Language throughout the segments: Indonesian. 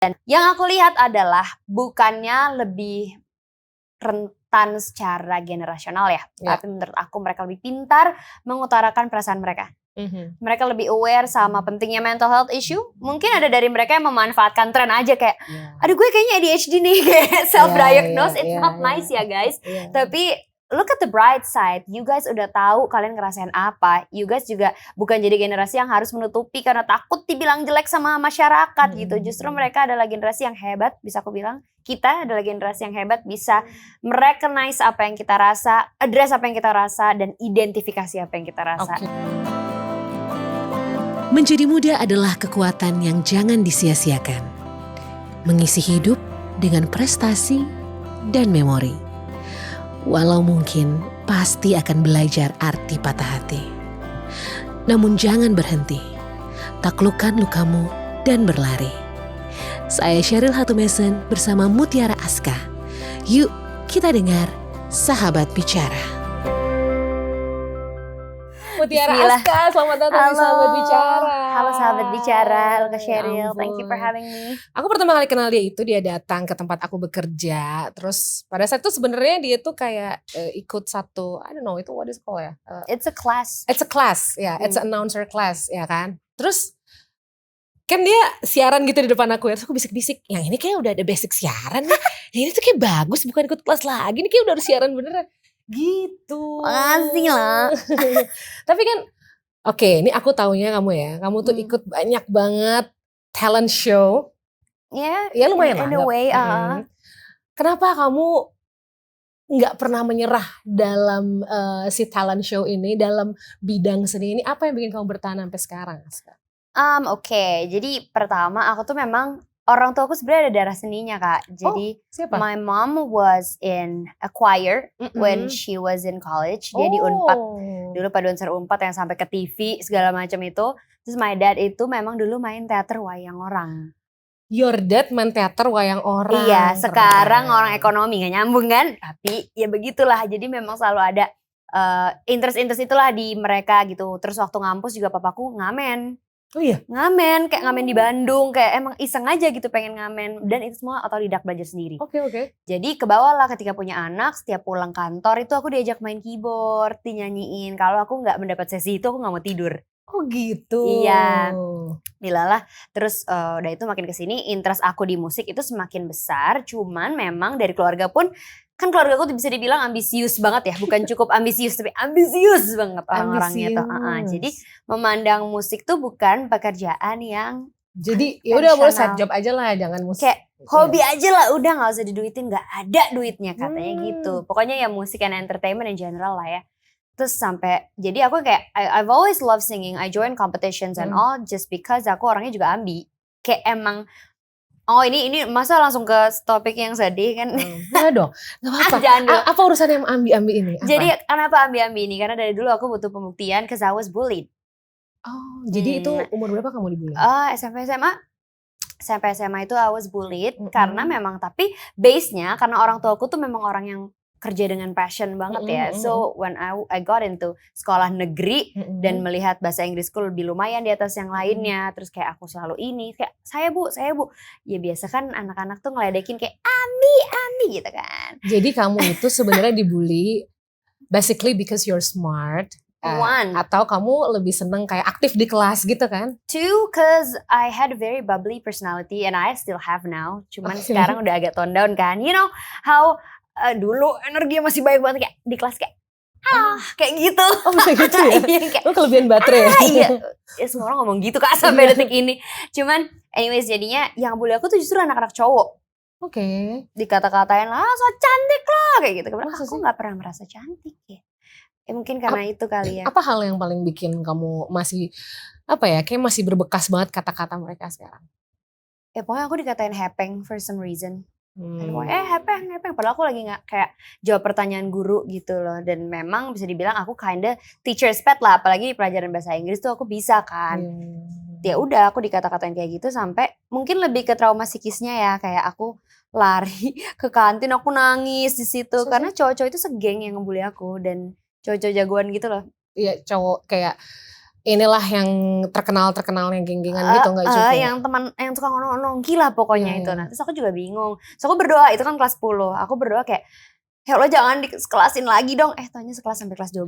Dan yang aku lihat adalah bukannya lebih rentan secara generasional ya, tapi menurut aku mereka lebih pintar mengutarakan perasaan mereka. Mereka lebih aware sama pentingnya mental health issue. Mungkin ada dari mereka yang memanfaatkan tren aja kayak, aduh gue kayaknya ADHD nih, kayak self-diagnose. It's not nice ya guys. Tapi look at the bright side. You guys udah tahu kalian ngerasain apa. You guys juga bukan jadi generasi yang harus menutupi karena takut dibilang jelek sama masyarakat gitu. Justru mereka adalah generasi yang hebat, bisa aku bilang. Kita adalah generasi yang hebat, bisa merecognize apa yang kita rasa, address apa yang kita rasa, dan identifikasi apa yang kita rasa. Menjadi muda adalah kekuatan yang jangan disia-siakan. Mengisi hidup dengan prestasi dan memori. Walau mungkin pasti akan belajar arti patah hati. Namun jangan berhenti. Taklukkan lukamu dan berlari. Saya Sheryl Hatumesen bersama Mutiara Aska. Yuk kita dengar Sahabat Bicara. Mutiara Aska, selamat datang di Sahabat Bicara. Halo Sahabat Bicara, halo Kak Sheryl, thank you for having me. Aku pertama kali kenal dia datang ke tempat aku bekerja. Terus pada saat itu sebenarnya dia tuh kayak ikut satu, I don't know itu what is called ya? It's a class. It's a class, ya, it's an announcer class, ya kan. Terus kan dia siaran gitu di depan aku ya, terus aku bisik-bisik, yang ini kayak udah ada basic siaran nih. Yang ini tuh kayak bagus, bukan ikut kelas lagi, ini kayak udah harus siaran beneran. Gitu. Makasih lah. Tapi kan oke, ini aku taunya kamu ya. Kamu tuh ikut banyak banget talent show. Ya lumayan lah. In a way. Kenapa kamu nggak pernah menyerah dalam si talent show ini, dalam bidang seni ini? Apa yang bikin kamu bertahan sampai sekarang? Oke, jadi pertama aku tuh memang orang tua aku sebenarnya ada darah seninya Kak. Jadi my mom was in a choir when she was in college. Dia di Unpad. Dulu paduan suara Unpad yang sampai ke TV segala macam itu. Terus my dad itu memang dulu main teater wayang orang. Your dad main teater wayang orang. Iya, sekarang orang ekonomi gak nyambung kan. Tapi ya begitulah. Jadi memang selalu ada interest itulah di mereka gitu. Terus waktu ngampus juga papaku ngamen. Oh iya? Ngamen, kayak ngamen di Bandung, kayak emang iseng aja gitu pengen ngamen. Dan itu semua otodidak belajar sendiri. Oke. Jadi kebawa lah ketika punya anak, setiap pulang kantor itu aku diajak main keyboard, dinyanyiin. Kalau aku gak mendapat sesi itu aku gak mau tidur. Oh gitu. Iya. Dilalah. Terus udah itu makin kesini interest aku di musik itu semakin besar. Cuman memang dari keluarga pun, kan keluarga aku tuh bisa dibilang ambisius banget ya. Bukan cukup ambisius, tapi ambisius banget orang-orangnya tuh. Jadi memandang musik tuh bukan pekerjaan yang jadi ya udah boleh side job aja lah, jangan musik. Kayak hobi aja lah, udah gak usah diduitin, gak ada duitnya katanya gitu. Pokoknya ya musik and entertainment in general lah ya. Terus sampai, jadi aku kayak, I've always loved singing, I join competitions and all just because aku orangnya juga ambi. Kayak emang, ini masa langsung ke topik yang sedih kan? Enggak dong, gak apa-apa. Apa urusan yang ambi-ambi ini? Apa? Jadi kenapa ambi-ambi ini? Karena dari dulu aku butuh pembuktian because I was bullied. Oh, jadi itu umur berapa kamu dibully? SMP SMA itu I was bullied karena memang, tapi base-nya karena orang tuaku tuh memang orang yang kerja dengan passion banget ya. So when I got into sekolah negeri dan melihat bahasa Inggrisku lebih lumayan di atas yang lainnya, terus kayak aku selalu ini kayak saya bu, ya biasa kan anak-anak tuh ngeledekin kayak Ami gitu kan. Jadi kamu itu sebenarnya dibully basically because you're smart. One, atau kamu lebih seneng kayak aktif di kelas gitu kan? Two, cause I had a very bubbly personality and I still have now. Cuman sekarang udah agak tone down kan. You know how dulu energi masih banyak banget kayak di kelas kayak kayak gitu. Oh bisa gitu ya? Kayak, lu kelebihan baterai ya? Iya, ya semua orang ngomong gitu Kak sampai detik ini. Cuman anyways jadinya yang bully aku tuh justru anak-anak cowok. Oke. Dikata-katain lah so cantik lah kayak gitu. Karena aku gak pernah merasa cantik ya. Mungkin karena itu kali ya. Apa hal yang paling bikin kamu masih kayak masih berbekas banget kata-kata mereka sekarang? Ya pokoknya aku dikatain hepeng for some reason. Hepeng. Padahal aku lagi gak kayak jawab pertanyaan guru gitu loh. Dan memang bisa dibilang aku kinda teacher's pet lah. Apalagi di pelajaran bahasa Inggris tuh aku bisa kan. Ya udah aku dikata-katain kayak gitu sampai mungkin lebih ke trauma psikisnya ya. Kayak aku lari ke kantin, aku nangis di situ. Karena cowok-cowok itu segeng yang ngebully aku dan cowok-cowok jagoan gitu loh. Iya cowok kayak inilah yang terkenalnya geng-gengan gitu nggak juga? Yang teman yang tukang nongki lah pokoknya itu. Nah, terus aku juga bingung. So aku berdoa, itu kan kelas 10. Aku berdoa kayak, ya Allah jangan dikelasin lagi dong. Tanya sekelas sampai kelas 12.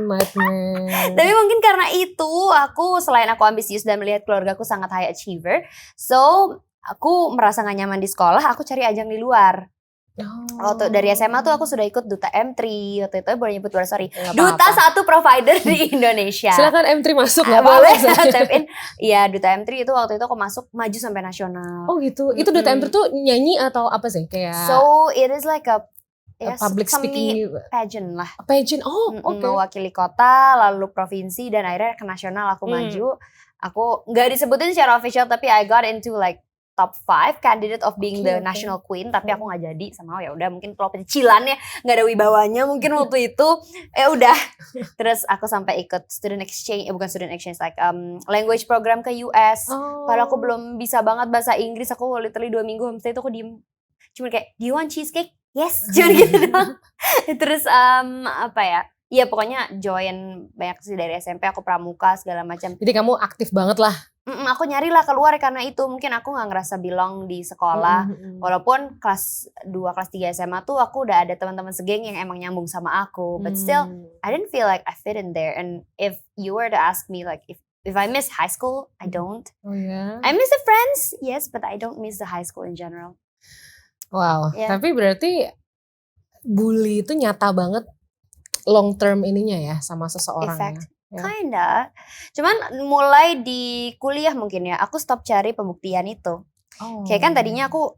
Nightmare. Tapi mungkin karena itu aku selain aku ambisius dan melihat keluargaku sangat high achiever, so aku merasa gak nyaman di sekolah, aku cari ajang di luar. Waktu dari SMA tuh aku sudah ikut Duta M3, waktu itu boleh nyebut luar, sorry. Duta satu provider di Indonesia. Silakan M3 masuk gak boleh tap in. Iya, Duta M3 itu waktu itu aku masuk maju sampai nasional. Oh gitu, itu Duta M3 tuh nyanyi atau apa sih? Kayak so it is like a public speaking pageant lah. Pageant, oke. Mewakili kota, lalu provinsi, dan akhirnya ke nasional aku maju. Aku gak disebutin secara official, tapi I got into like top 5 candidate of being the national queen, tapi aku nggak jadi sama. Ya udah, mungkin kalau pecicilan ya nggak ada wibawanya mungkin waktu itu. Udah. Terus aku sampai ikut student exchange, bukan student exchange, like language program ke US. Padahal aku belum bisa banget bahasa Inggris, aku literally 2 minggu homestay itu aku diem, cuma kayak, do you want cheesecake? Yes, cuma gitu doang. Terus apa ya? Iya pokoknya join banyak sih dari SMP, aku pramuka segala macam. Jadi kamu aktif banget lah. Aku nyarilah keluar karena itu. Mungkin aku gak ngerasa belong di sekolah. Walaupun kelas 2, kelas 3 SMA tuh aku udah ada teman-teman segeng yang emang nyambung sama aku. But still, I didn't feel like I fit in there. And if you were to ask me like if I miss high school, I don't. Oh yeah? I miss the friends, yes, but I don't miss the high school in general. Wow, tapi berarti bully itu nyata banget long term ininya ya sama seseorang. Effect. Ya. Kinda. Cuman mulai di kuliah mungkin ya, aku stop cari pembuktian itu. Kayak kan tadinya aku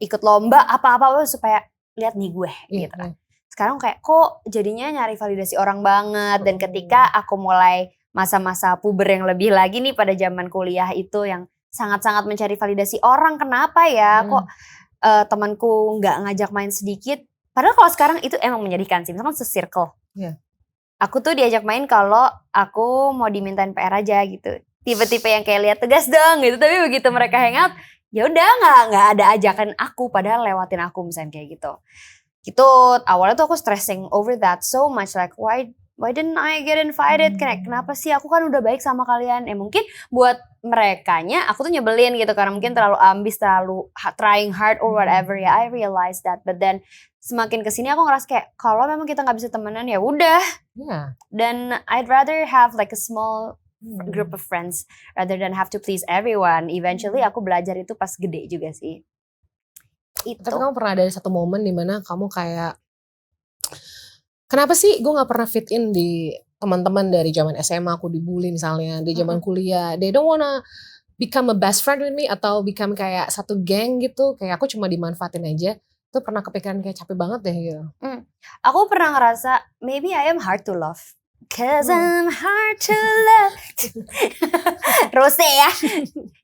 ikut lomba apa-apa supaya lihat nih gue gitu. Sekarang kayak kok jadinya nyari validasi orang banget. Dan ketika aku mulai masa-masa puber yang lebih lagi nih pada zaman kuliah itu yang sangat-sangat mencari validasi orang. Kenapa ya kok temanku gak ngajak main sedikit. Padahal kalau sekarang itu emang menyedihkan sih, misalkan se-circle. Aku tuh diajak main kalau aku mau dimintain PR aja gitu. Tipe-tipe yang kayak lihat tegas dong gitu. Tapi begitu mereka hangout, ya udah nggak ada ajakan aku, padahal lewatin aku misalnya kayak gitu. Gitu awalnya tuh aku stressing over that so much, like why didn't I get invited? Kenapa sih aku kan udah baik sama kalian? Mungkin buat merekanya aku tuh nyebelin gitu karena mungkin terlalu ambis, terlalu trying hard or whatever ya. I realize that, but then semakin kesini aku ngerasa kayak kalau memang kita nggak bisa temenan ya udah. Dan I'd rather have like a small group of friends rather than have to please everyone. Eventually aku belajar itu pas gede juga sih. Itu. Tapi kamu pernah ada satu momen dimana kamu kayak, kenapa sih gue nggak pernah fit in di teman-teman dari zaman SMA aku dibully misalnya, di zaman kuliah, they don't wanna become a best friend with me atau become kayak satu geng gitu, kayak aku cuma dimanfaatin aja. Itu pernah kepikiran kayak capek banget deh gitu. Aku pernah ngerasa maybe I am hard to love. Cause I'm hard to love. Rose ya.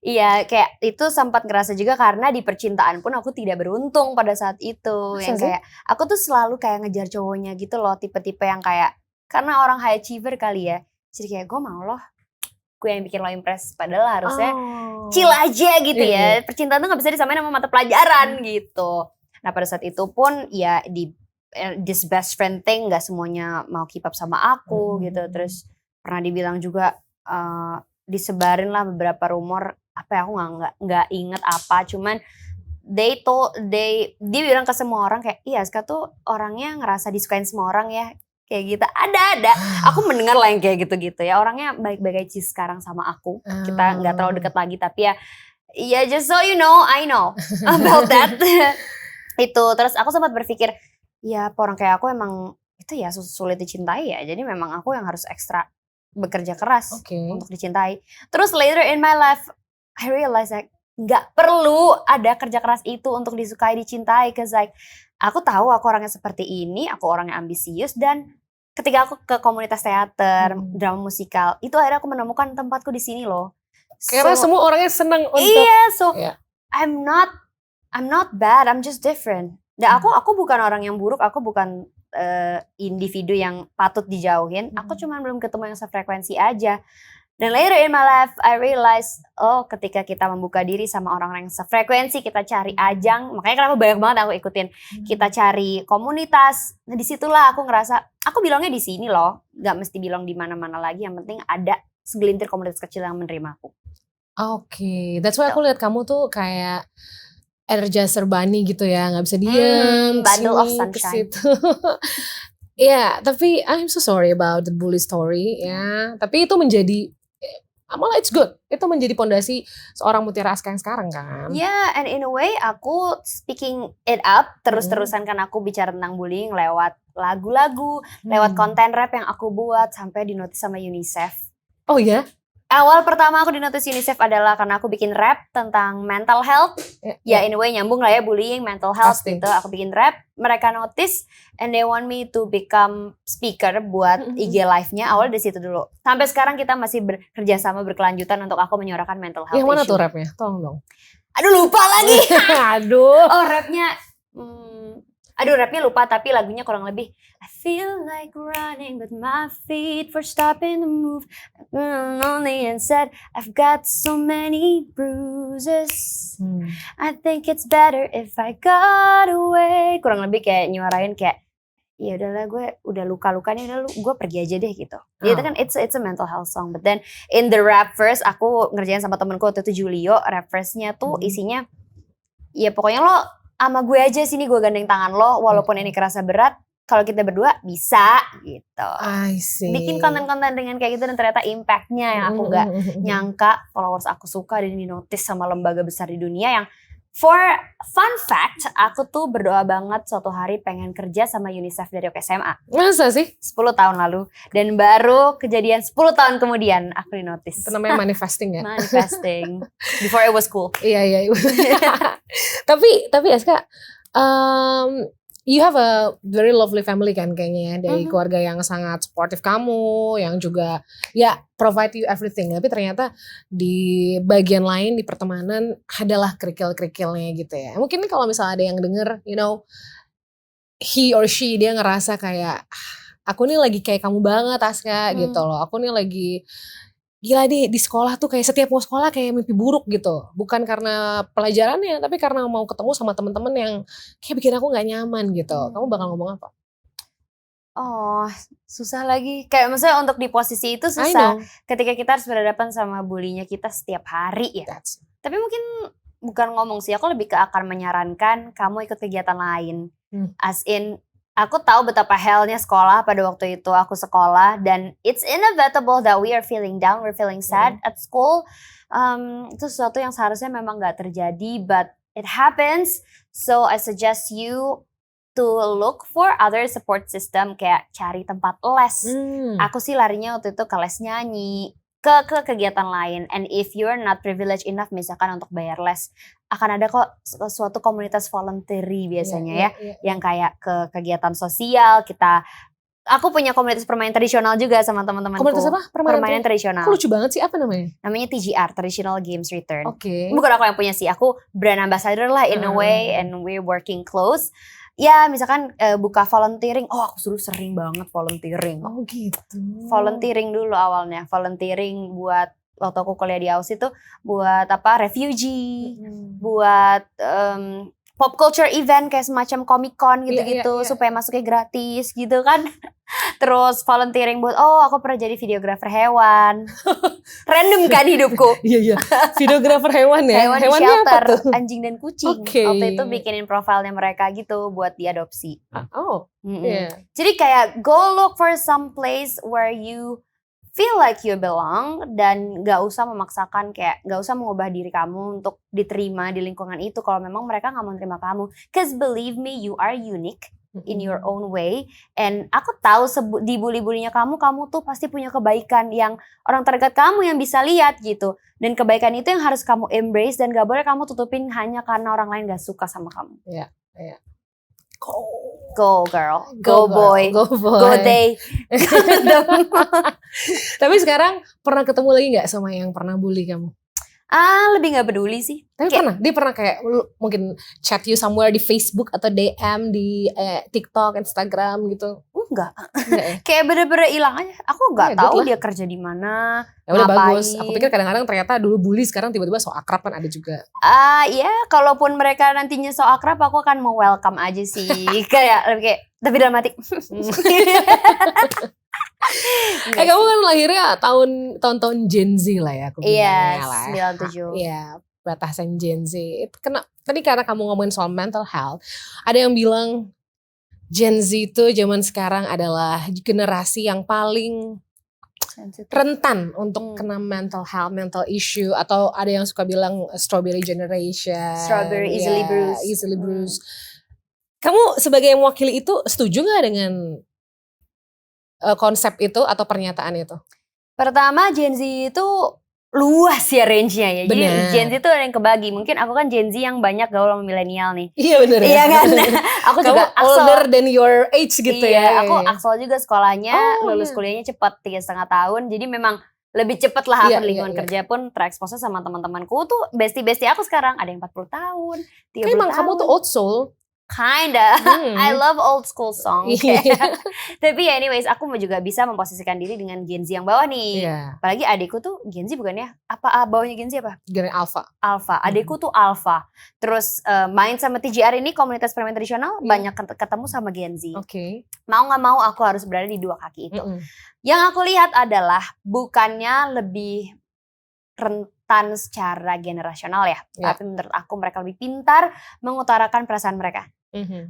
Iya kayak itu sempat ngerasa juga karena di percintaan pun aku tidak beruntung pada saat itu. Yang kayak aku tuh selalu kayak ngejar cowoknya gitu loh. Tipe-tipe yang kayak karena orang high achiever kali ya. Jadi kayak gue mau loh, gue yang bikin lo impress. Padahal harusnya chill aja gitu ya. Percintaan tuh gak bisa disamain sama mata pelajaran gitu. Nah pada saat itu pun ya di this best friend thing gak semuanya mau keep up sama aku gitu. Terus pernah dibilang juga disebarin lah beberapa rumor apa ya, aku nggak inget apa, cuman dia bilang ke semua orang kayak iya Aska tuh orangnya ngerasa disukain semua orang ya kayak gitu. Ada aku mendengar lah yang kayak gitu-gitu ya, orangnya baik-baik aja sekarang sama aku, kita nggak terlalu dekat lagi tapi ya just so you know I know about that. Itu terus aku sempat berpikir ya orang kayak aku emang itu ya sulit dicintai ya, jadi memang aku yang harus ekstra bekerja keras untuk dicintai. Terus later in my life I realize like nggak perlu ada kerja keras itu untuk disukai dicintai, cause like aku tahu aku orangnya seperti ini, aku orangnya ambisius, dan ketika aku ke komunitas teater, drama musikal, itu akhirnya aku menemukan tempatku di sini loh. Karena semua orangnya senang untuk I'm not bad, I'm just different. Dan aku bukan orang yang buruk, aku bukan individu yang patut dijauhin. Aku cuma belum ketemu yang sefrekuensi aja. Dan later in my life, I realized, ketika kita membuka diri sama orang-orang yang sefrekuensi, kita cari ajang, makanya kenapa banyak banget aku ikutin. Kita cari komunitas, nah disitulah aku ngerasa, aku bilangnya di sini loh, gak mesti bilang di mana-mana lagi, yang penting ada segelintir komunitas kecil yang menerima aku. Oke, that's why aku lihat kamu tuh kayak Energizer Bunny gitu ya, gak bisa diem, bundle of sini, sunshine. kesitu. Ya, tapi I'm so sorry about the bully story ya. Tapi itu menjadi malah it's good. Itu menjadi pondasi seorang Mutiara Aska yang sekarang kan. Yeah, and in a way aku speaking it up terus-terusan kan aku bicara tentang bullying lewat lagu-lagu, lewat konten rap yang aku buat sampai dinotis sama UNICEF. Oh ya? Awal pertama aku dinotis UNICEF adalah karena aku bikin rap tentang mental health. Ya in a way nyambung lah ya, bullying, mental health gitu. Aku bikin rap, mereka notice and they want me to become speaker buat IG live-nya. Awal dari situ dulu. Sampai sekarang kita masih bekerja sama berkelanjutan untuk aku menyuarakan mental health yang mana issue. tuh rapnya? Tolong dong. Aduh lupa lagi. Aduh. Oh rapnya, rapnya lupa tapi lagunya kurang lebih I feel like running but my feet for stopping to move. Only and said I've got so many bruises. I think it's better if I got away. Kurang lebih kayak nyuarain kayak ya udahlah gue udah luka-lukanya gue pergi aja deh gitu. Itu kan it's a mental health song. But then in the rap verse aku ngerjain sama temenku waktu itu Julio, rap verse-nya tuh isinya ya pokoknya lo sama gue aja sini, gue gandeng tangan lo walaupun ini kerasa berat, kalau kita berdua bisa gitu. I see. Bikin konten-konten dengan kayak gitu dan ternyata impactnya yang aku gak nyangka followers aku suka dan dinotis sama lembaga besar di dunia yang for fun fact, aku tuh berdoa banget suatu hari pengen kerja sama UNICEF dari SMA. Masa sih? 10 tahun lalu. Dan baru kejadian 10 tahun kemudian aku dinotis. Itu namanya manifesting ya? Manifesting. Before it was cool. Iya. Tapi Aska, you have a very lovely family kan kayaknya ya. Dari keluarga yang sangat supportive kamu, yang juga ya provide you everything. Tapi ternyata di bagian lain di pertemanan adalah kerikil-kerikilnya gitu ya. Mungkin kalau misalnya ada yang denger, you know, he or she dia ngerasa kayak aku nih lagi kayak kamu banget Aska gitu loh. Aku nih lagi gila deh di sekolah tuh kayak setiap mau sekolah kayak mimpi buruk gitu. Bukan karena pelajarannya tapi karena mau ketemu sama teman-teman yang kayak bikin aku gak nyaman gitu. Kamu bakal ngomong apa? Oh susah lagi. Kayak maksudnya untuk di posisi itu susah. Ketika kita harus berhadapan sama bulinya kita setiap hari ya. Tapi mungkin bukan ngomong sih. Aku lebih ke akan menyarankan kamu ikut kegiatan lain. As in aku tahu betapa hellnya sekolah pada waktu itu aku sekolah dan it's inevitable that we are feeling down, we're feeling sad at school. Itu sesuatu yang seharusnya memang gak terjadi, but it happens. So I suggest you to look for other support system, kayak cari tempat les. Aku sih larinya waktu itu ke les nyanyi, ke kegiatan lain. And if you're not privileged enough misalkan untuk bayar les, akan ada kok suatu komunitas voluntary biasanya yang kayak ke kegiatan sosial. Aku punya komunitas permainan tradisional juga sama teman-temanku. Komunitas apa? Permainan tradisional. Kok lucu banget sih, apa namanya? Namanya TGR, Traditional Games Return. Oke. Bukan aku yang punya sih, aku brand ambassador lah in a way, and we're working close. Ya misalkan buka volunteering, aku dulu sering banget volunteering. Oh gitu. Volunteering dulu awalnya, volunteering buat waktu aku kuliah di Aus itu buat refugee, buat pop culture event kayak semacam Comic Con gitu-gitu supaya masuknya gratis gitu kan. Terus volunteering buat aku pernah jadi videografer hewan. Random kan hidupku. Iya. Videografer hewan ya. Hewan Hewannya shelter, apa tuh? anjing dan kucing. Waktu itu bikinin profilnya mereka gitu buat diadopsi. Jadi kayak go look for some place where you feel like you belong dan gak usah memaksakan kayak gak usah mengubah diri kamu untuk diterima di lingkungan itu kalau memang mereka gak mau terima kamu. Cause believe me, you are unique in your own way. And aku tahu di bully-bulinya kamu tuh pasti punya kebaikan yang orang terdekat kamu yang bisa lihat gitu. Dan kebaikan itu yang harus kamu embrace dan gak boleh kamu tutupin hanya karena orang lain gak suka sama kamu. Iya. Go girl, go boy, go day. Tapi sekarang pernah ketemu lagi gak sama yang pernah bully kamu? Lebih gak peduli sih. Tapi dia pernah kayak mungkin chat you somewhere di Facebook atau DM di TikTok, Instagram gitu. enggak. Ya? Kayak bener-bener hilang aja. Aku nggak good tahu lah. dia kerja di mana. Ya udah Ngapain. bagus. Aku pikir kadang-kadang ternyata dulu bully, sekarang tiba-tiba so akrab kan ada juga. Ya, kalaupun mereka nantinya so akrab, aku akan mau welcome aja sih. kayak tapi dalam hati. Kamu kan lahirnya tahun-tahun Gen Z lah ya, aku Iya, bilangnya lah. 97. Iya, batasan Gen Z. Tadi karena kamu ngomongin soal mental health, ada yang bilang Gen Z itu zaman sekarang adalah generasi yang paling rentan untuk kena mental health, mental issue, atau ada yang suka bilang strawberry generation. Strawberry easily bruised. Easily bruised. Kamu sebagai yang mewakili itu setuju gak dengan konsep itu atau pernyataan itu? Pertama, Gen Z itu luas ya range-nya ya. Jadi Bener. Gen Z itu ada yang kebagi. Mungkin aku kan Gen Z yang banyak gaul sama milenial nih. Iya bener ya. Iya kan? Aku Kamu juga older than your age gitu iya, ya. aku Axel juga sekolahnya, lulus kuliahnya cepat 3,5 tahun. Jadi memang lebih cepet lah aku lingkungan kerja pun tereksposnya sama teman-temanku tuh bestie-bestie aku sekarang. Ada yang 40 tahun, 30 Kayak emang tahun. kamu tuh old soul. Kinda. I love old school song. Iya. Tapi ya anyways, aku juga bisa memposisikan diri dengan Gen Z yang bawah nih. Iya. Apalagi adikku tuh Gen Z bukan ya? Apa bawahnya Gen Z apa? Gen Alpha. Alpha. Adikku tuh Alpha. Terus main sama TGR ini, komunitas permain tradisional, banyak ketemu sama Gen Z. Oke. Mau gak mau aku harus berada di dua kaki itu. Yang aku lihat adalah bukannya lebih rentan secara generasional ya. Tapi menurut aku mereka lebih pintar mengutarakan perasaan mereka.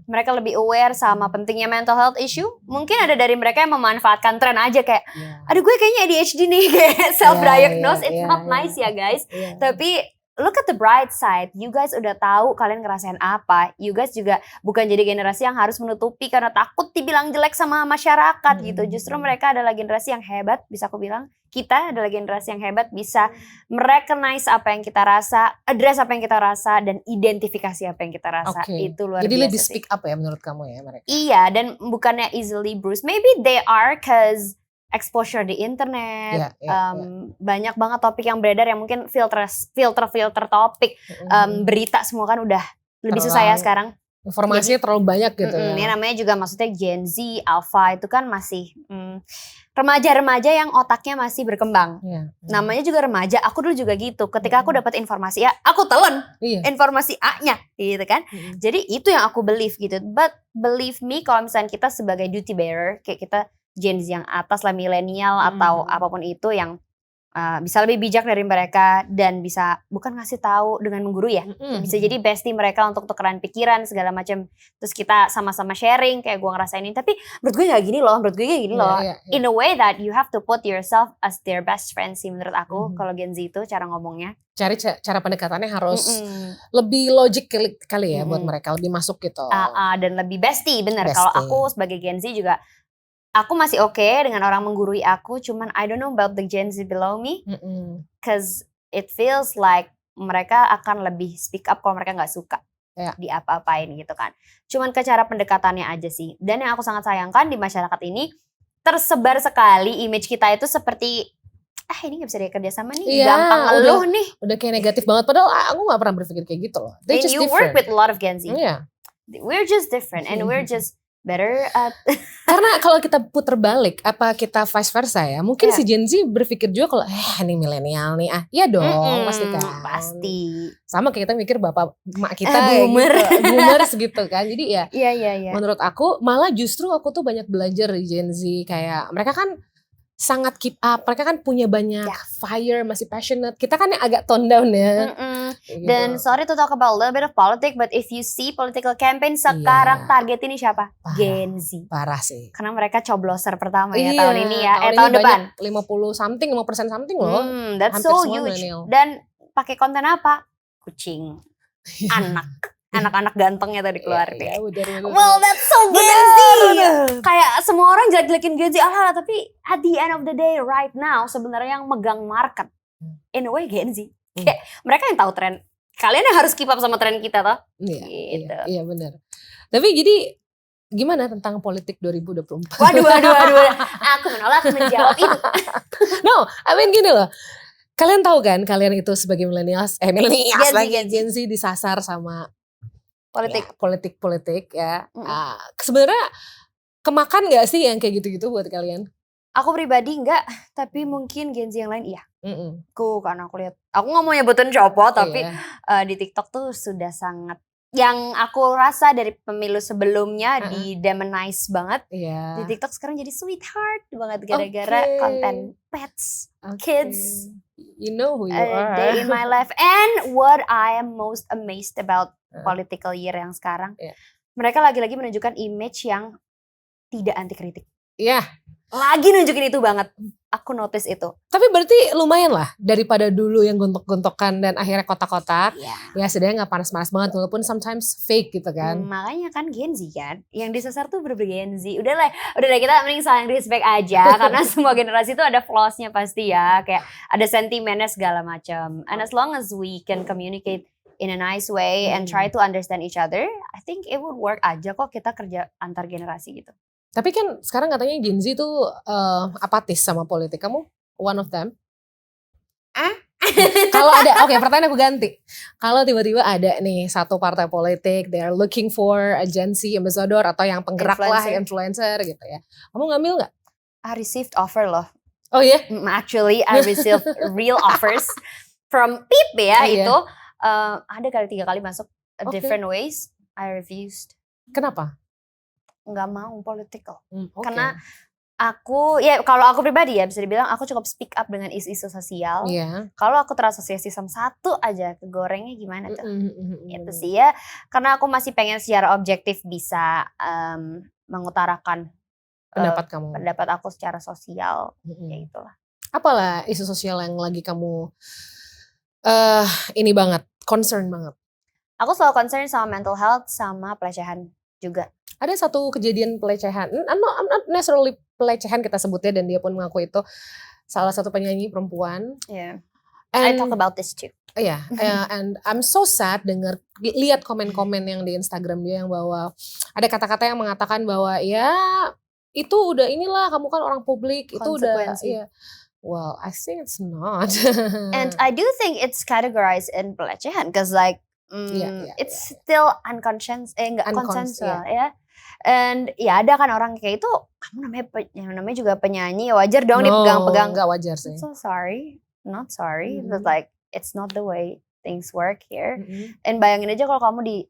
Mereka lebih aware sama pentingnya mental health issue. Mungkin ada dari mereka yang memanfaatkan tren aja kayak, aduh gue kayaknya ADHD nih, kayak self-diagnose. It's not nice ya guys. Tapi look at the bright side. You guys udah tahu kalian ngerasain apa. You guys juga bukan jadi generasi yang harus menutupi karena takut dibilang jelek sama masyarakat gitu. Justru mereka adalah generasi yang hebat, bisa aku bilang. Kita adalah generasi yang hebat, bisa merecognize apa yang kita rasa, address apa yang kita rasa, dan identifikasi apa yang kita rasa. Itu luar biasa. Jadi lebih speak up ya menurut kamu ya mereka? Iya, dan bukannya easily bruised. Maybe they are cause exposure di internet, banyak banget topik yang beredar yang mungkin filter topik, berita semua kan udah lebih susah ya sekarang. Informasinya terlalu banyak gitu ya. Ini namanya juga maksudnya Gen Z, Alpha itu kan masih remaja-remaja yang otaknya masih berkembang. Namanya juga remaja, aku dulu juga gitu. Ketika aku dapat informasi A, aku telan informasi A-nya gitu kan. Jadi itu yang aku believe gitu. But believe me, kalau misalnya kita sebagai duty bearer, kayak kita Gen Z yang atas lah, milenial atau apapun itu yang bisa lebih bijak dari mereka dan bisa bukan ngasih tahu dengan menggurui ya, bisa jadi bestie mereka untuk tukeran pikiran segala macam. Terus kita sama-sama sharing kayak gue ngerasain ini, tapi menurut gue nggak gini loh, menurut gue kayak gini loh. In a way that you have to put yourself as their best friend sih menurut aku. Kalau Gen Z itu cara ngomongnya. Cari cara pendekatannya harus lebih logik kali ya buat mereka, lebih masuk gitu. Dan lebih bestie, bener. Kalau aku sebagai Gen Z juga, aku masih oke dengan orang menggurui aku, cuman I don't know about the Gen Z below me, cause it feels like mereka akan lebih speak up kalau mereka nggak suka di apa-apain gitu kan. Cuman ke cara pendekatannya aja sih. Dan yang aku sangat sayangkan di masyarakat ini tersebar sekali image kita itu seperti ini gak bisa dia kerja sama nih, gampang ngeluh nih. Udah kayak negatif banget, padahal aku gak pernah berpikir kayak gitu loh. And you work with a lot of Gen Z. We're just different and we're just better at karena kalau kita puter balik, apa kita vice versa ya, mungkin si Gen Z berpikir juga kalau ini milenial nih, iya dong, pasti kan. Pasti. Sama kayak kita mikir bapak emak kita boomers gitu kan. Jadi ya menurut aku malah justru aku tuh banyak belajar di Gen Z, kayak mereka kan sangat keep up, mereka kan punya banyak fire, masih passionate. Kita kan yang agak tone down ya. Gitu. Dan sorry to talk about a little bit of politics, but if you see political campaign sekarang target ini siapa? Gen Z. Parah sih. Karena mereka cobloser pertama ya tahun ini ya, tahun depan. 5% something loh. That's so huge. Dan pakai konten apa? Kucing, anak-anak gantengnya tadi keluar deh. Well, that's so Gen Z. Kayak semua orang jelek-jelekin Gen Z, tapi at the end of the day right now sebenarnya yang megang market in a way Gen Z. Kayak mereka yang tahu tren. Kalian yang harus keep up sama tren kita toh. Iya benar. Tapi jadi gimana tentang politik 2024? Waduh. Aku menolak menjawab itu. No, I mean gini loh. Kalian tahu kan, kalian itu sebagai millennials Gen Z disasar sama politik ya. Sebenarnya kemakan gak sih yang kayak gitu-gitu buat kalian? Aku pribadi enggak, tapi mungkin Gen Z yang lain iya. Mm-mm. Karena aku lihat, aku nggak mau nyebutin cowok, tapi Iya. di TikTok tuh sudah sangat, yang aku rasa dari pemilu sebelumnya di demonize banget. Iya. Di TikTok sekarang jadi sweetheart banget gara-gara konten pets, kids, You know who you a are. day in my life. And what I am most amazed about political year yang sekarang, mereka lagi-lagi menunjukkan image yang tidak anti kritik. Iya. Lagi nunjukin itu banget. Aku notice itu. Tapi berarti lumayan lah daripada dulu yang gontok-gontokan dan akhirnya kotak-kotak. Ya setidaknya gak panas-panas banget walaupun sometimes fake gitu kan. Makanya kan Gen Z kan. Yang disasar tuh bener-bener Gen Z. Udah kita mending saling respect aja. Karena semua generasi tuh ada flaws-nya pasti ya. Kayak ada sentimennya segala macam. And as long as we can communicate in a nice way and try to understand each other, I think it would work aja kok kita kerja antar generasi gitu. Tapi kan sekarang katanya Gen Z tuh apatis sama politik. Kamu one of them? Kalau ada, pertanyaan aku ganti. Kalau tiba-tiba ada nih satu partai politik, they are looking for a Gen Z ambassador atau yang penggerak influencer gitu ya. Kamu ngambil gak? I received offer loh. Oh ya? Actually I received real offers from PIP ya itu. Ada kali 3 kali masuk different ways. I refused. Kenapa? Nggak mau political. Karena aku, ya kalau aku pribadi ya bisa dibilang aku cukup speak up dengan isu-isu sosial. Kalau aku terasosiasi sama satu aja kegorengnya gimana tuh. Itu sih ya. Karena aku masih pengen secara objektif bisa mengutarakan pendapat aku secara sosial. Ya itulah. Apalah isu sosial yang lagi kamu ini banget, concern banget? Aku selalu concern sama mental health sama pelecehan juga. Ada satu kejadian pelecehan, not necessarily pelecehan kita sebutnya, dan dia pun mengaku itu salah satu penyanyi perempuan. I talk about this too. And I'm so sad lihat komen-komen yang di Instagram dia yang bahwa ada kata-kata yang mengatakan bahwa ya itu udah inilah kamu kan orang publik, itu udah well I think it's not. And I do think it's categorized in pelecehan because like it's still consensual ya. And ya ada kan orang kayak itu, kamu namanya juga penyanyi, wajar dong dipegang-pegang. Nggak wajar sih. So sorry, not sorry, but like it's not the way things work here. And bayangin aja kalau kamu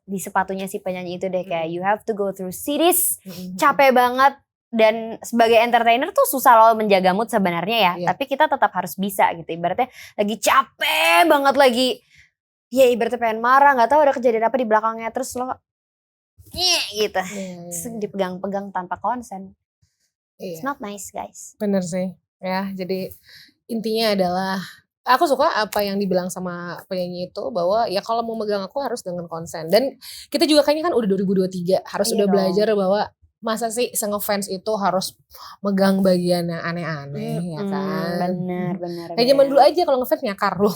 di sepatunya si penyanyi itu deh, kayak you have to go through series, capek banget. Dan sebagai entertainer tuh susah loh menjaga mood sebenarnya ya. Tapi kita tetap harus bisa gitu. Ibaratnya lagi capek banget, lagi ya ibaratnya pengen marah, nggak tahu ada kejadian apa di belakangnya, terus lo gitu, terus dipegang-pegang tanpa konsen. It's not nice guys. Bener sih ya. Jadi intinya adalah aku suka apa yang dibilang sama penyanyi itu, bahwa ya kalau mau megang aku harus dengan konsen. Dan kita juga kayaknya kan udah 2023 harus udah belajar bahwa masa sih se-ngefans itu harus megang bagian yang aneh-aneh ya kan. Bener. Kayak zaman dulu aja kalau ngefans nyakar loh.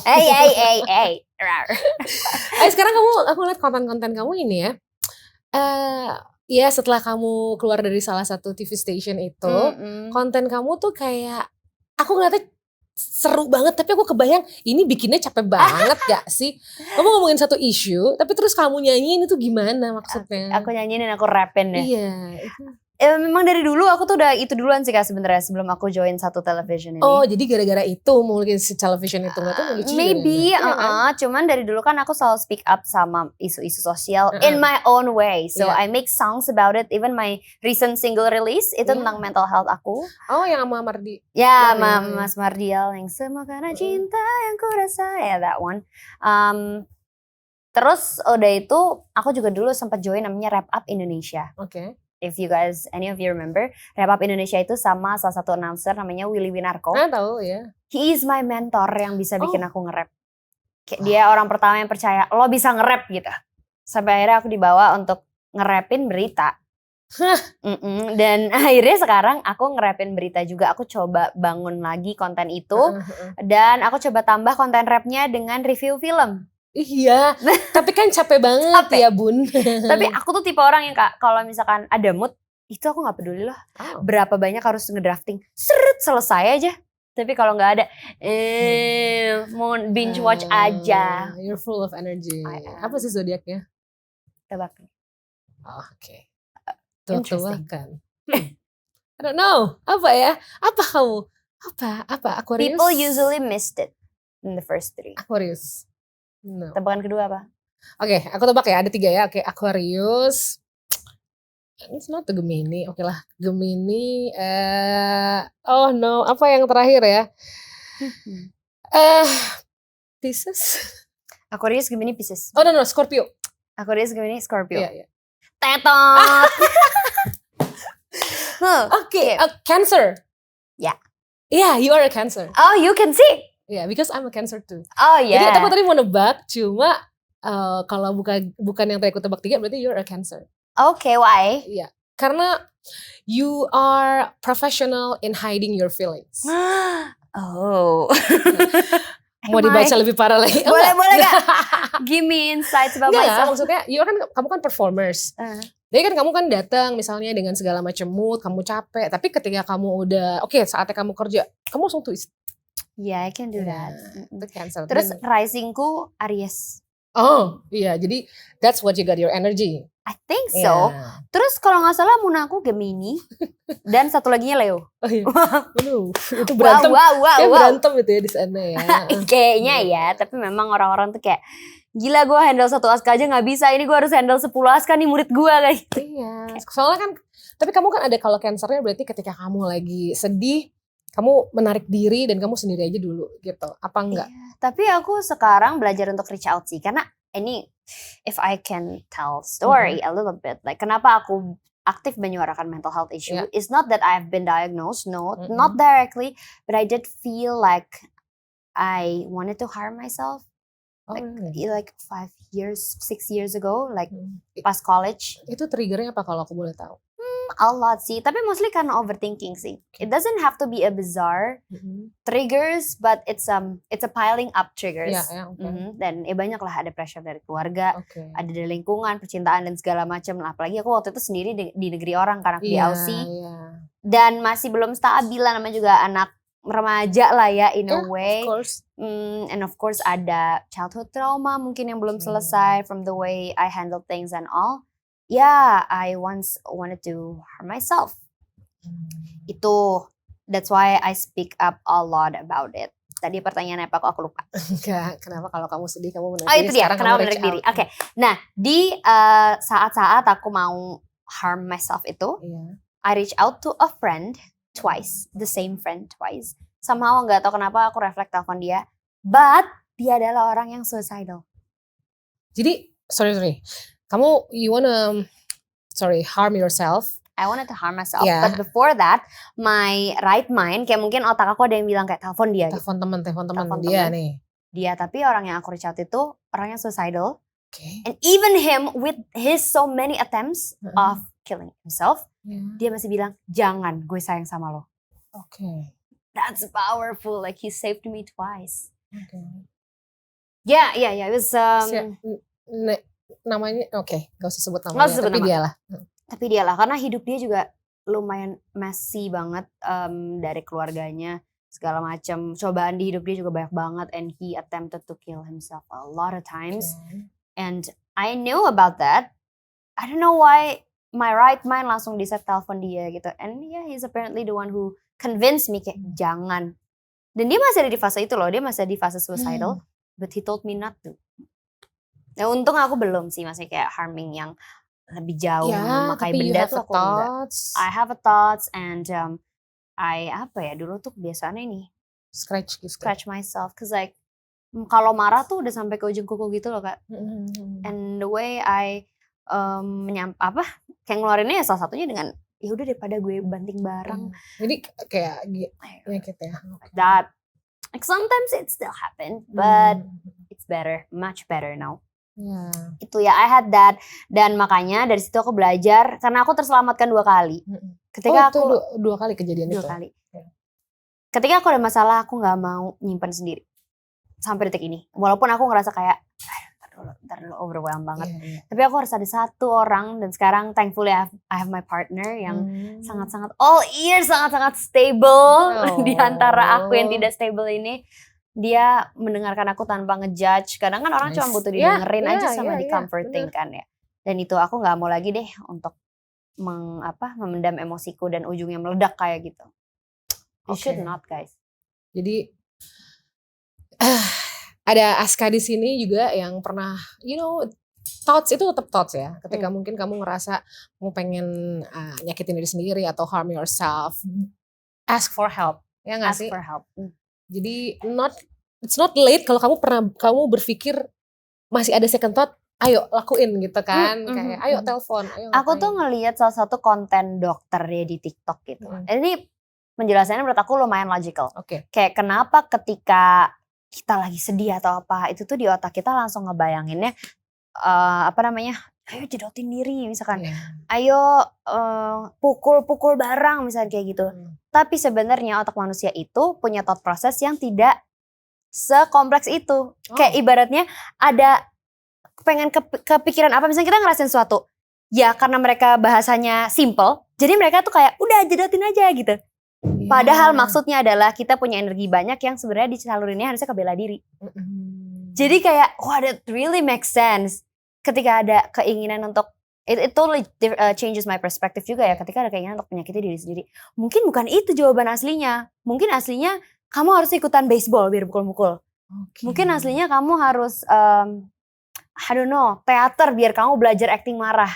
Sekarang aku lihat konten-konten kamu ini ya. Ya setelah kamu keluar dari salah satu TV station itu, konten kamu tuh kayak aku ngeliatnya seru banget, tapi aku kebayang ini bikinnya capek banget gak sih? Kamu ngomongin satu isu, tapi terus kamu nyanyiin itu gimana maksudnya? Aku nyanyiin dan aku rapin deh. Iya. Memang dari dulu aku tuh udah itu duluan sih Kak sebenarnya, sebelum aku join satu television ini. Oh jadi gara-gara itu mungkin si television itu nggak tuh lucu. Maybe, cuman dari dulu kan aku selalu speak up sama isu-isu sosial in my own way. So I make songs about it. Even my recent single release itu tentang mental health aku. Oh yang sama Mardi? Ya, Mas Mardial yang semua karena cinta yang ku rasa, ya that one. Terus udah itu aku juga dulu sempat join namanya Rap Up Indonesia. Oke. If you guys, any of you remember, Rap Up Indonesia itu sama salah satu announcer namanya Willy Winarko. Tahu ya. He is my mentor yang bisa bikin aku nge-rap. Dia orang pertama yang percaya lo bisa nge-rap gitu. Sampai akhirnya aku dibawa untuk nge-rapin berita. Dan akhirnya sekarang aku nge-rapin berita juga. Aku coba bangun lagi konten itu. Dan aku coba tambah konten rapnya dengan review film. Iya, tapi kan capek banget ya Bun. Tapi aku tuh tipe orang yang Kak, kalau misalkan ada mood, itu aku gak peduli lah. Berapa banyak harus ngedrafting, seret selesai aja. Tapi kalau gak ada, mau binge watch aja. You're full of energy. Apa sih zodiaknya? Tebak. Oke. Tua-tua Interesting. kan. I don't know. Apa ya? Apa kamu? Apa? Aquarius? People usually missed it in the first 3. Aquarius. No. Tebakan kedua apa? Oke, aku tebak ya. Ada 3 ya. Oke, Aquarius. It's not the Gemini. Oke lah. Gemini. Oh no. Apa yang terakhir ya? Pisces. Aquarius, Gemini, Pisces. Oh no, Scorpio. Aquarius, Gemini, Scorpio. Iya. Tetot. Oke, Cancer. Ya. Yeah, you are a Cancer. Oh, you can see. Yeah, because I'm a Cancer too. Oh Jadi yeah. aku tadi mau nebak, cuma kalau bukan yang tadi aku tebak 3 berarti you're a Cancer. Okay, why? Iya, karena you are professional in hiding your feelings. Oh. Mau dibaca lebih parah lagi? Boleh gak? Give me insights about Enggak, myself. maksudnya kamu kan performers. Jadi kan kamu kan datang misalnya dengan segala macam mood, kamu capek. Tapi ketika kamu udah, saatnya kamu kerja, kamu langsung twist. Yeah, I can do that. Itu Cancer. Terus risingku Aries. Oh iya, jadi that's what you got your energy. I think so. Yeah. Terus kalau nggak salah Munaku Gemini dan satu laginya Leo. Oh iya. Aduh, itu berantem. Kayak berantem itu ya di sana ya. Kayaknya ya, tapi memang orang-orang tuh kayak gila gue handle 1 aska aja nggak bisa, ini gue harus handle 10 aska nih murid gue kayak gitu. Iya. Soalnya kan, tapi kamu kan ada kalau Cancernya berarti ketika kamu lagi sedih, kamu menarik diri dan kamu sendiri aja dulu gitu. Apa enggak? Iya, tapi aku sekarang belajar untuk reach out sih, karena ini if I can tell story a little bit, like kenapa aku aktif menyuarakan mental health issue, it's not that I've been diagnosed, no, not directly, but I did feel like I wanted to harm myself, like 5 years, 6 years ago, like pas college. Itu triggernya apa kalau aku boleh tahu? A lot sih, tapi mostly karena overthinking sih. It doesn't have to be a bizarre triggers, but it's a piling up triggers. Dan banyak lah, ada pressure dari keluarga, ada dari lingkungan, percintaan dan segala macam. Apalagi aku waktu itu sendiri di negeri orang karena aku di Aussie, dan masih belum stabil, namanya juga anak remaja lah ya in a way. Of course. And of course ada childhood trauma mungkin yang belum selesai from the way I handle things and all. Yeah, I once wanted to harm myself. That's why I speak up a lot about it. Tadi pertanyaannya apa kok aku lupa. Enggak, kenapa kalau kamu sedih kamu menarik diri? Oh itu dia, kenapa menarik diri. Oke. Nah, di saat-saat aku mau harm myself itu, I reach out to a friend twice, the same friend twice. Somehow gak tahu kenapa aku reflect telepon dia, but dia adalah orang yang suicidal. Jadi, sorry. Kamu, harm yourself. I wanted to harm myself, but before that, my right mind, kayak mungkin otak aku ada yang bilang kayak telepon dia. Telepon teman dia nih. Dia, tapi orang yang aku reach out itu orang yang suicidal. And even him with his so many attempts of killing himself, dia masih bilang, jangan, gue sayang sama lo. That's powerful, like he saved me twice. Yeah, it was namanya gak usah sebut namanya, tapi dia lah karena hidup dia juga lumayan messy banget, dari keluarganya segala macam, cobaan di hidup dia juga banyak banget, and he attempted to kill himself a lot of times. And I knew about that. I don't know why my right mind langsung di-set telepon dia gitu, and he's apparently the one who convinced me kayak jangan. Dan dia masih ada di fase itu loh, dia masih ada di fase suicidal, but he told me not to. Nah untung aku belum sih, masih kayak harming yang lebih jauh, memakai benda tuh aku enggak. I have a thoughts and dulu tuh kebiasaannya ini scratch myself, cause like kalau marah tuh udah sampai ke ujung kuku gitu loh Kak. And the way I kayak ngeluarinnya salah satunya dengan ya udah daripada gue banting barang. Jadi kayak gitu ya. That like sometimes it still happen, but it's better, much better now. Itu ya, I had that, dan makanya dari situ aku belajar karena aku terselamatkan 2 kali. Ketika itu aku 2 kali kejadian itu. 2 kali. Ketika aku ada masalah, aku nggak mau nyimpan sendiri sampai detik ini. Walaupun aku ngerasa kayak ntar dulu overwhelmed banget. Tapi aku harus ada 1 orang, dan sekarang thankfully I have my partner yang sangat-sangat all ears, sangat-sangat stable di antara aku yang tidak stable ini. Dia mendengarkan aku tanpa ngejudge. Kadang kan orang cuma butuh didengerin aja sama di comforting kan ya. Dan itu aku nggak mau lagi deh untuk memendam emosiku dan ujungnya meledak kayak gitu. You should not, guys. Jadi ada Aska di sini juga yang pernah, thoughts itu tetap thoughts ya. Ketika mungkin kamu ngerasa kamu pengen nyakitin diri sendiri atau harm yourself, ask for help. Ya nggak sih? Ask for help. Jadi it's not late kalau kamu berpikir masih ada second thought, ayo lakuin gitu kan. Kayak ayo telepon, ayo ngapain. Aku tuh ngelihat salah satu konten dokter ya di TikTok gitu. Ini penjelasannya menurut aku lumayan logical. Kayak kenapa ketika kita lagi sedih atau apa, itu tuh di otak kita langsung ngebayanginnya ayo jedotin diri misalkan. Ayo pukul barang misalnya kayak gitu. Tapi sebenarnya otak manusia itu punya thought process yang tidak sekompleks itu. Kayak ibaratnya ada pengen kepikiran apa, misalnya kita ngerasain sesuatu. Ya karena mereka bahasanya simple, jadi mereka tuh kayak udah jedotin aja gitu. Padahal maksudnya adalah kita punya energi banyak yang sebenarnya disalurinnya harusnya ke bela diri. Jadi kayak that really makes sense. Ketika ada keinginan untuk it totally changes my perspective juga ya. Ketika ada keinginan untuk menyakiti diri sendiri, mungkin bukan itu jawaban aslinya. Mungkin aslinya kamu harus ikutan baseball biar pukul-pukul. Mungkin aslinya kamu harus teater biar kamu belajar acting marah.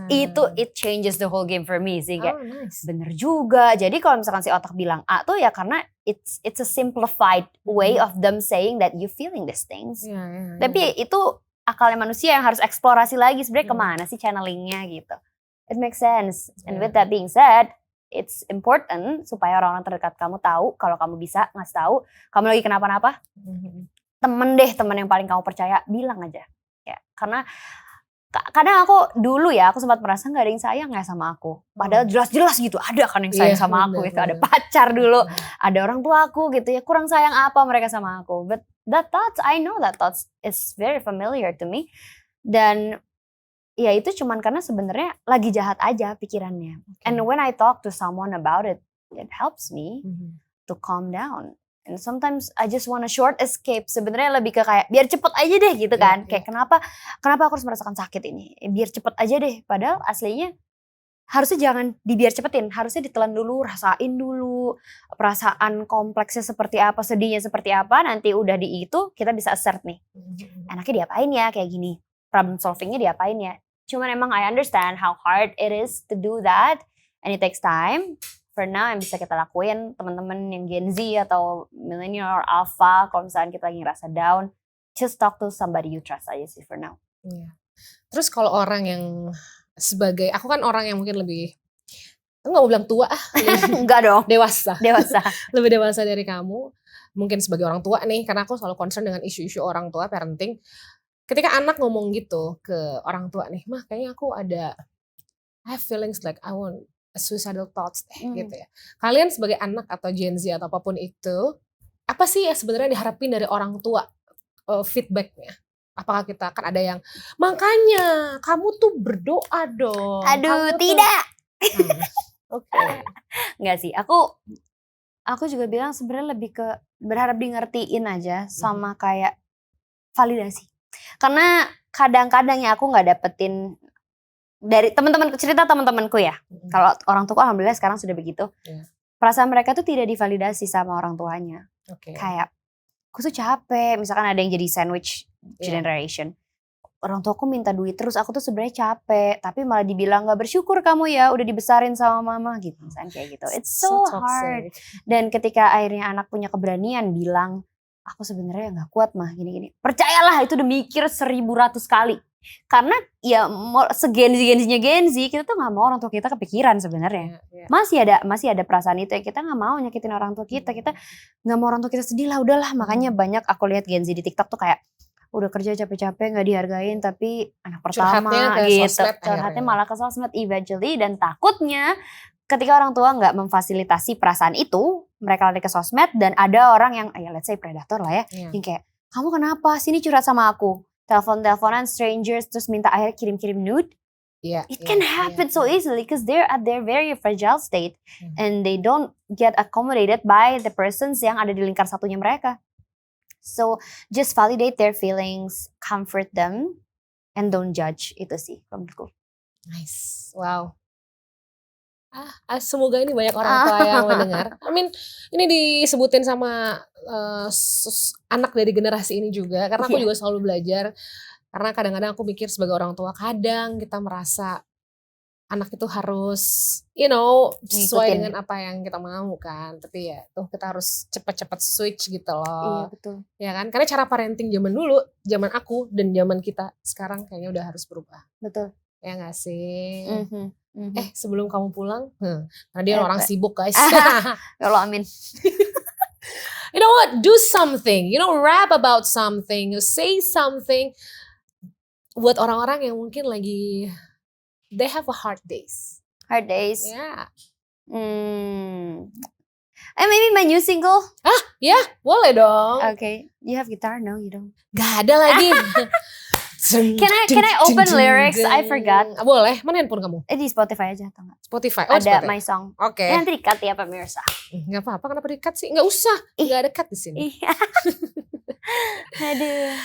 Itu it changes the whole game for me sih, kayak nice. Bener juga. Jadi kalau misalkan si otak bilang A tuh ya karena it's a simplified way of them saying that you feeling these things. Tapi itu akalnya manusia yang harus eksplorasi lagi sebenarnya kemana sih channelingnya gitu. It makes sense. And with that being said, it's important supaya orang-orang terdekat kamu tahu kalau kamu bisa ngasih tahu kamu lagi kenapa-napa. Temen yang paling kamu percaya bilang aja. Ya, karena kadang aku dulu aku sempat merasa nggak ada yang sayang ya sama aku. Padahal jelas-jelas gitu ada kan yang sayang sama aku gitu. Ada pacar dulu, ada orang tua aku gitu ya. Kurang sayang apa mereka sama aku. But that thoughts, I know that thoughts is very familiar to me. Dan ya itu cuman karena sebenarnya lagi jahat aja pikirannya. And when I talk to someone about it, it helps me to calm down. And sometimes I just want a short escape. Sebenarnya lebih ke kayak biar cepet aja deh gitu kan. Kayak kenapa aku harus merasakan sakit ini? Biar cepet aja deh. Padahal aslinya harusnya jangan dibiar cepetin. Harusnya ditelan dulu, rasain dulu perasaan kompleksnya seperti apa, sedihnya seperti apa. Nanti udah di itu kita bisa assert nih. Enaknya diapain ya kayak gini. Problem solvingnya diapain ya. Cuman emang I understand how hard it is to do that. And it takes time. For now yang bisa kita lakuin teman-teman yang Gen Z atau millennial or alpha, kalau misalnya kita lagi ngerasa down, just talk to somebody you trust aja sih for now. Terus kalau orang yang sebagai, aku kan orang yang mungkin lebih, aku gak mau bilang tua enggak dong. Dewasa. Lebih dewasa dari kamu. Mungkin sebagai orang tua nih, karena aku selalu concern dengan isu-isu orang tua, parenting. Ketika anak ngomong gitu ke orang tua nih, mah kayaknya aku I have feelings like I want suicidal thoughts gitu ya. Kalian sebagai anak atau Gen Z atau apapun itu, apa sih yang sebenarnya diharapin dari orang tua feedbacknya? Apakah kita kan ada yang makanya kamu tuh berdoa dong. Aduh, tidak. Enggak sih. Aku juga bilang sebenarnya lebih ke berharap di ngertiin aja sama kayak validasi. Karena kadang-kadang ya aku nggak dapetin dari cerita teman-temanku ya. Kalau orang tua alhamdulillah sekarang sudah begitu. Perasaan mereka tuh tidak divalidasi sama orang tuanya. Kayak aku tuh capek, misalkan ada yang jadi sandwich generation. Orang tuaku minta duit terus, aku tuh sebenarnya capek, tapi malah dibilang nggak bersyukur kamu ya, udah dibesarin sama mama gitu, misalnya kayak gitu. It's so hard. Dan ketika akhirnya anak punya keberanian bilang, aku sebenarnya nggak kuat mah gini-gini. Percayalah itu udah mikir 1000 kali. Karena ya segenzi-genzinya Gen Z, kita tuh nggak mau orang tua kita kepikiran sebenarnya. Masih ada perasaan itu ya, kita nggak mau nyakitin orang tua kita nggak mau orang tua kita sedih lah, udahlah. Makanya banyak aku lihat Gen Z di TikTok tuh kayak udah kerja capek-capek nggak dihargain, tapi anak pertama gitu, curhatnya malah ke sosmed eventually. Dan takutnya ketika orang tua nggak memfasilitasi perasaan itu, mereka lari ke sosmed dan ada orang yang let's say predator lah ya, yang kayak kamu kenapa sini curhat sama aku, telepon-teleponan strangers terus minta akhirnya kirim-kirim nude. It can happen so easily because they're at their very fragile state and they don't get accommodated by the persons yang ada di lingkar satunya mereka. So just validate their feelings, comfort them, and don't judge. Itu sih menurutku. Nice, wow. Semoga ini banyak orang tua yang mendengar. I mean, ini disebutin sama anak dari generasi ini juga, karena aku juga selalu belajar. Karena kadang-kadang aku mikir sebagai orang tua, kadang kita merasa anak itu harus, sesuai Ngikutin. dengan apa yang kita mau kan. Tapi ya tuh kita harus cepat-cepat switch gitu loh. Iya betul. Ya kan, karena cara parenting zaman dulu, zaman aku dan zaman kita sekarang kayaknya udah harus berubah. Betul. Ya gak sih? Sebelum kamu pulang, karena dia orang sibuk guys. Ya Allah, amin. You know what? Do something. Rap about something. Say something. Buat orang-orang yang mungkin lagi, they have a hard days. Hard days. Yeah. Maybe my new single. Ya, boleh dong. Okay. You have guitar? No, you don't. Gak ada lagi. Can I open lyrics? I forgot. Boleh, mana handphone kamu? Di Spotify aja atau enggak? Spotify. Ada Spotify. My Song. Oke. Nanti di-cut ya pemirsa. Nggak apa-apa, kenapa di-cut sih? Nggak usah. Nggak ada cut di sini. Iya. Aduh.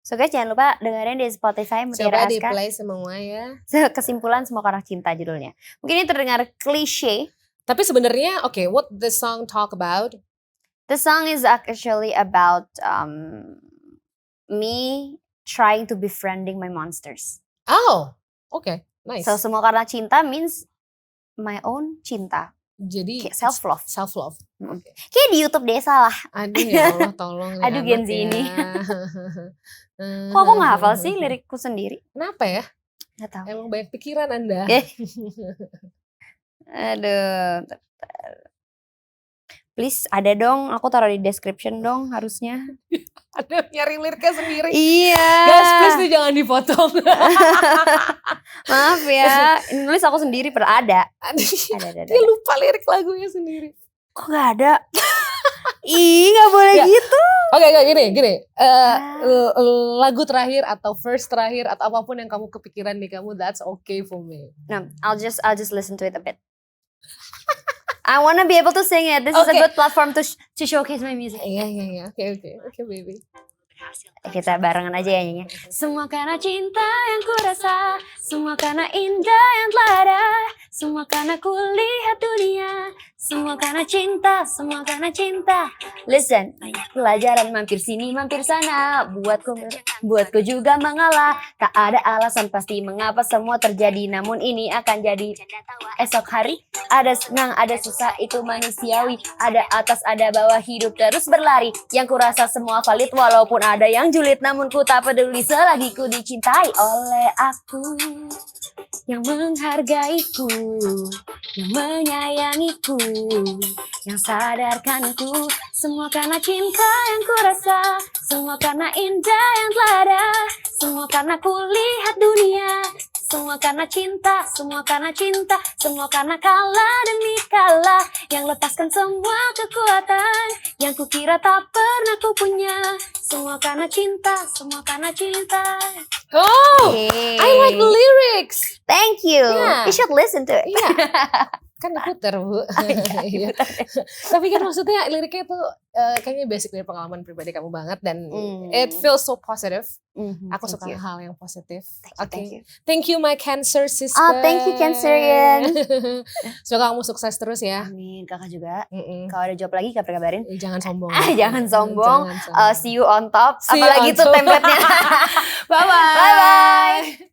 So guys, jangan lupa dengerin di Spotify Mutiara Coba di Aska. play semua ya. Kesimpulan Semua Karena Cinta judulnya. Mungkin ini terdengar klise. Tapi sebenarnya, what the song talk about? The song is actually about me trying to befriending my monsters. Oh, oke, nice. So Semua Karena Cinta means my own cinta. Jadi kayak self love. Self love. Okay. Kayak di YouTube deh salah. Aduh ya Allah, tolong. Aduh Gen Z ini. Kok aku nggak hafal sih lirikku sendiri? Kenapa ya? Nggak tahu. Emang banyak pikiran Anda. Aduh. Please ada dong, aku taruh di description dong harusnya. Ada nyari liriknya sendiri. Iya. Guys, please tuh jangan dipotong. Maaf ya, ini nulis aku sendiri ada. Ada. Dia lupa lirik lagunya sendiri. Kok gak ada? Ih, gak boleh gitu. Oke, gini. Lagu terakhir atau verse terakhir atau apapun yang kamu kepikiran di kamu, that's okay for me. No, I'll just listen to it a bit. I wanna be able to sing it. This is a good platform to showcase my music. Iya. Oke, baby. Kita barengan aja ya nyanyi. Semua karena cinta yang kurasa, semua karena indah yang telah ada, semua karena kulihat dunia, semua karena cinta, semua karena cinta. Listen, pelajaran mampir sini mampir sana, buatku juga mengalah. Tak ada alasan pasti mengapa semua terjadi, namun ini akan jadi esok hari. Ada senang, ada susah, itu manusiawi. Ada atas, ada bawah, hidup terus berlari. Yang kurasa semua valid walaupun ada yang julid, namun ku tak peduli selagi ku dicintai oleh aku yang menghargaiku, yang menyayangiku, yang sadarkanku. Semua karena cinta yang kurasa, semua karena indah yang telah ada, semua karena kulihat dunia, semua karena cinta, semua karena cinta, semua karena kalah demi kalah, yang lepaskan semua kekuatan yang kukira tak pernah ku punya. Semua karena cinta, semua karena cinta. Oh, Hey. I like the lyrics. Thank you. Yeah. You should listen to it. Iya. Kan diputer, Bu. Iya. Tapi kan maksudnya liriknya tuh kayaknya basic dari pengalaman pribadi kamu banget dan it feels so positive. Aku Thank suka you. hal yang positif. Thank you. Thank you my Cancer sister. Oh, thank you Cancerian. Semoga kamu sukses terus ya. Amin, kakak juga. Kalau ada job lagi kabarin. Jangan sombong. Jangan sombong. Jangan sombong. See you on top. See you Apalagi on tuh top. template-nya. Bye-bye. Bye-bye.